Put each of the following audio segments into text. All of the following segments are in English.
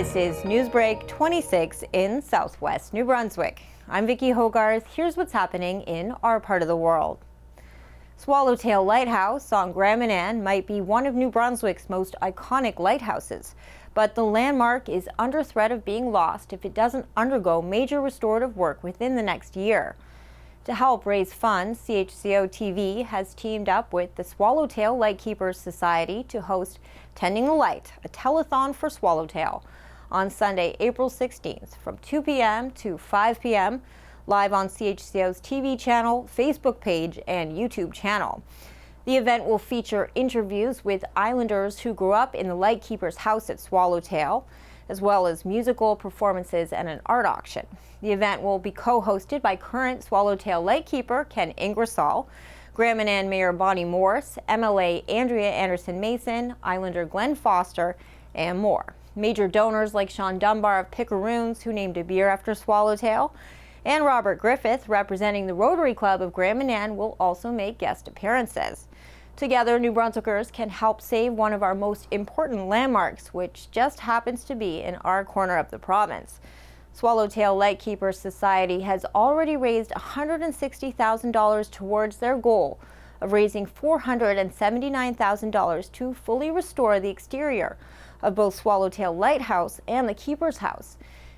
This is NewsBreak26 in Southwest New Brunswick. I'm Vicki Hogarth. Here's what's happening in our part of the world. Swallowtail Lighthouse on Grand Manan might be one of New Brunswick's most iconic lighthouses, but the landmark is under threat of being lost if it doesn't undergo major restorative work within the next year. To help raise funds, CHCO-TV has teamed up with the Swallowtail Lightkeepers Society to host Tending the Light, a telethon for Swallowtail, on Sunday, April 16th from 2 p.m. to 5 p.m. live on CHCO's TV channel, Facebook page, and YouTube channel. The event will feature interviews with islanders who grew up in the Lightkeepers house at Swallowtail, as well as musical performances and an art auction. The event will be co-hosted by current Swallowtail Lightkeeper Ken Ingersoll, Grand Manan Mayor Bonnie Morse, MLA Andrea Anderson-Mason, Islander Glenn Foster, and more. Major donors like Sean Dunbar of Picaroons, who named a beer after Swallowtail, and Robert Griffith, representing the Rotary Club of Grand Manan, will also make guest appearances. Together, New Brunswickers can help save one of our most important landmarks, which just happens to be in our corner of the province. Swallowtail Lightkeepers Society has already raised $160,000 towards their goal of raising $479,000 to fully restore the exterior of both Swallowtail Lighthouse and the Keeper's House.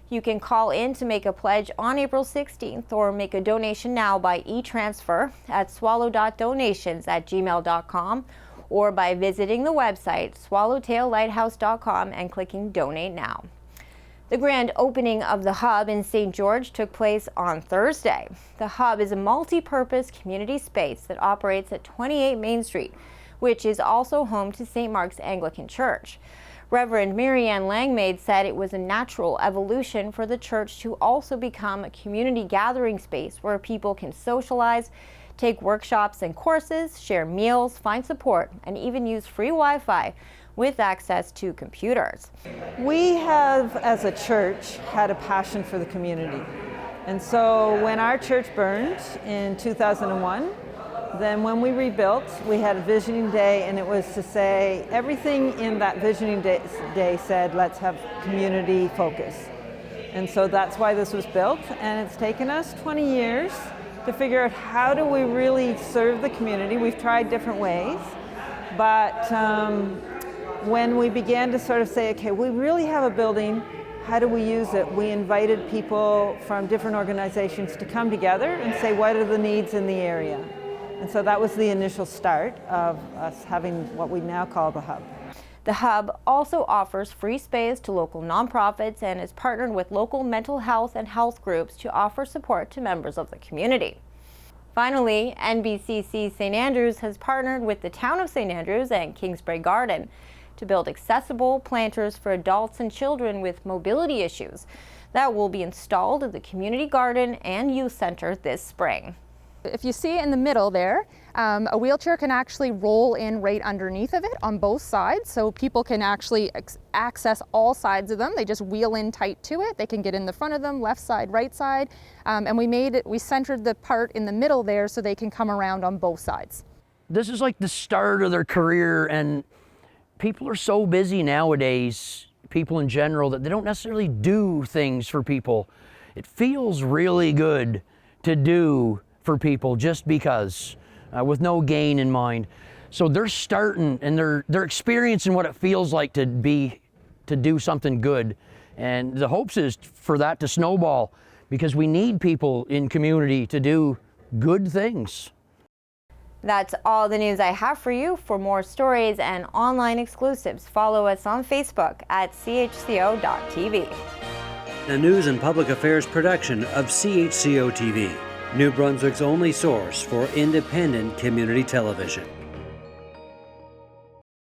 You can call in to make a pledge on April 16th or make a donation now by e-transfer at swallow.donations@gmail.com or by visiting the website swallowtaillighthouse.com and clicking Donate Now. The grand opening of the Hub in St. George took place on Thursday. The Hub is a multi-purpose community space that operates at 28 Main Street, which is also home to St. Mark's Anglican Church. Reverend Marianne Langmaid said it was a natural evolution for the church to also become a community gathering space where people can socialize, take workshops and courses, share meals, find support, and even use free Wi-Fi with access to computers. We have, as a church, had a passion for the community. And so when our church burned in 2001, then when we rebuilt, we had a visioning day, and it was to say everything in that visioning day said, let's have community focus. And so that's why this was built, and it's taken us 20 years to figure out how do we really serve the community. We've tried different ways, but when we began to sort of say, okay, we really have a building, how do we use it? We invited people from different organizations to come together and say, what are the needs in the area? And so that was the initial start of us having what we now call the Hub. The Hub also offers free space to local nonprofits and is partnered with local mental health and health groups to offer support to members of the community. Finally, NBCC St. Andrews has partnered with the town of St. Andrews and Kingsbury Garden to build accessible planters for adults and children with mobility issues that will be installed at the community garden and youth center this spring. If you see in the middle there, a wheelchair can actually roll in right underneath of it on both sides, so people can actually access all sides of them. They just wheel in tight to it. They can get in the front of them, left side, right side, and we centered the part in the middle there so they can come around on both sides. This is like the start of their career, and people are so busy nowadays, people in general, that they don't necessarily do things for people. It feels really good to do for people just because, with no gain in mind. So they're starting and they're experiencing what it feels like to do something good. And the hopes is for that to snowball, because we need people in community to do good things. That's all the news I have for you. For more stories and online exclusives, follow us on Facebook at CHCO.TV. A news and public affairs production of CHCO-TV, New Brunswick's only source for independent community television.